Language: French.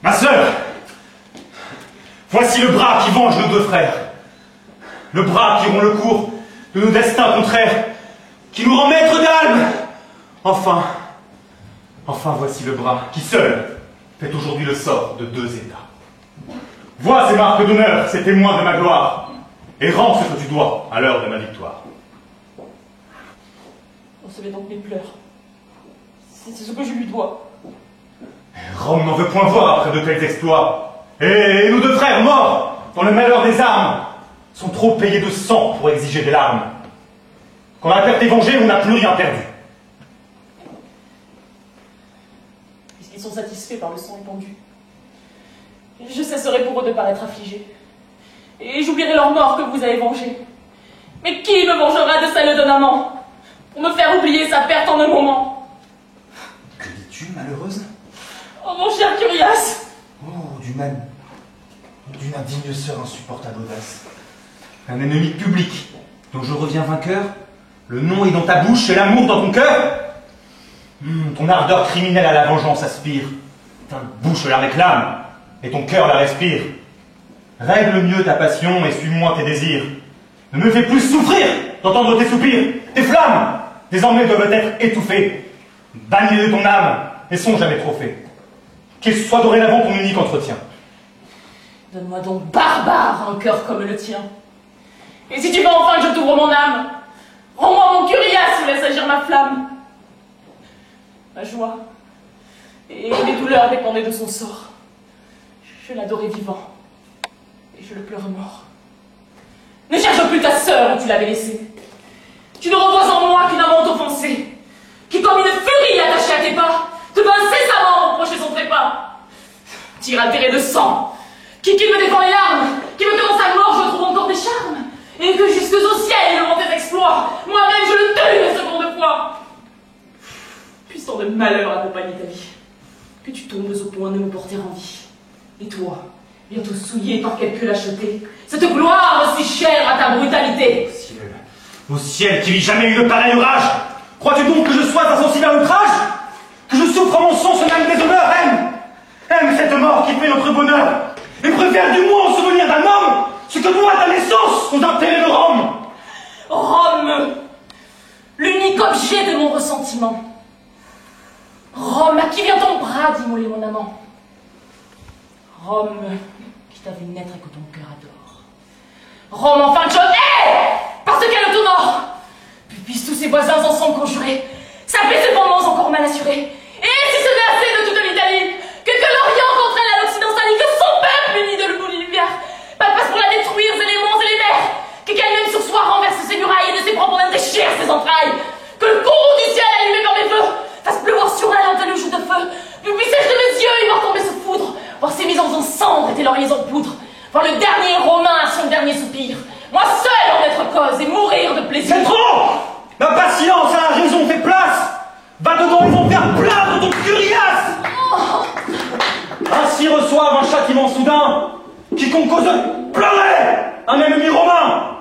Ma sœur, voici le bras qui venge nos deux frères. Le bras qui rompt le cours de nos destins contraires, qui nous rend maîtres d'âme. Enfin, voici le bras qui seul fait aujourd'hui le sort de deux États. Vois ces marques d'honneur, ces témoins de ma gloire, et rends ce que tu dois à l'heure de ma victoire. Recevez donc mes pleurs. C'est ce que je lui dois. Rome n'en veut point voir après de tels exploits. Et nous deux frères morts dans le malheur des armes sont trop payés de sang pour exiger des larmes. Quand la perte est vengée, on n'a plus rien perdu. Puisqu'ils sont satisfaits par le sang répandu, je cesserai pour eux de paraître affligé. Et j'oublierai leur mort que vous avez vengée. Mais qui me vengera de celle d'un amant pour me faire oublier sa perte en un moment? Que dis-tu, malheureuse? Oh mon cher Curias! Oh, du même. D'une indigne sœur insupportable audace. Un ennemi public dont je reviens vainqueur, le nom est dans ta bouche et l'amour dans ton cœur. Ton ardeur criminelle à la vengeance aspire. Ta bouche la réclame et ton cœur la respire. Règle mieux ta passion et suis-moi tes désirs. Ne me fais plus souffrir d'entendre tes soupirs. Tes flammes, désormais, doivent être étouffées. Bannis de ton âme et songe à mes trophées. Qu'il soit dorénavant ton unique entretien. Donne-moi donc, barbare, un cœur comme le tien. Et si tu veux enfin que je t'ouvre mon âme, rends-moi mon Curias et laisse agir ma flamme. Ma joie et les douleurs dépendaient de son sort. Je l'adorais vivant et je le pleurais mort. Ne cherche plus ta sœur où tu l'avais laissée. Tu ne revois en moi qu'une amante offensée, qui comme une furie attachée à tes pas, te va incessamment reprocher son trépas. Tire altéré de sang, qui me défend les larmes, qui me que dans sa mort je trouve encore des charmes, et que jusque au ciel devant tes exploits, moi-même je le tue une seconde fois. Puissant de malheur accompagne ta vie, que tu tombes au point de me porter en vie. Et toi, bientôt souillé par quelque lâcheté, cette gloire si chère à ta brutalité. Au ciel qui vit jamais une pareille rage, crois-tu donc que je sois insensible à l'outrage? Que je souffre en mon sang ce même déshonneur? Aime cette mort qui fait notre bonheur, et préfère du moins au souvenir d'un homme ce que doit ta naissance aux intérêts de Rome. Rome, l'unique objet de mon ressentiment. Rome, à qui vient ton bras d'immoler mon amant? Rome, qui t'a vu naître et que ton cœur adore. Rome, enfin que je hais, parce qu'elle t'honore. Puis puissent tous ses voisins ensemble conjurer, s'appeler ses fondements encore mal assurés. Et si ce n'est assez de toute l'Italie, que l'Orient contraigne à l'Occident s'allie, que son peuple uni de le bout de l'hiver, pas de passe pour la détruire, et les monts et les mers, qu'elle même sur soi renverse ses murailles et de ses propres mains déchire ses entrailles, que le courroux du ciel allumé par mes feux fasse pleuvoir sur elle un tel joue de feu, puis sèche de mes yeux et voir tomber ce foudre, voir ses mises en cendres et tes lauriers en poudre, voir le dernier Romain à son dernier soupir, moi seul en être cause et mourir de plaisir. C'est trop! Ma patience à la raison fait place! Va dedans, ils vont faire plaindre ton Curias! Ainsi reçoivent un châtiment soudain, quiconque ose pleurer un ennemi romain!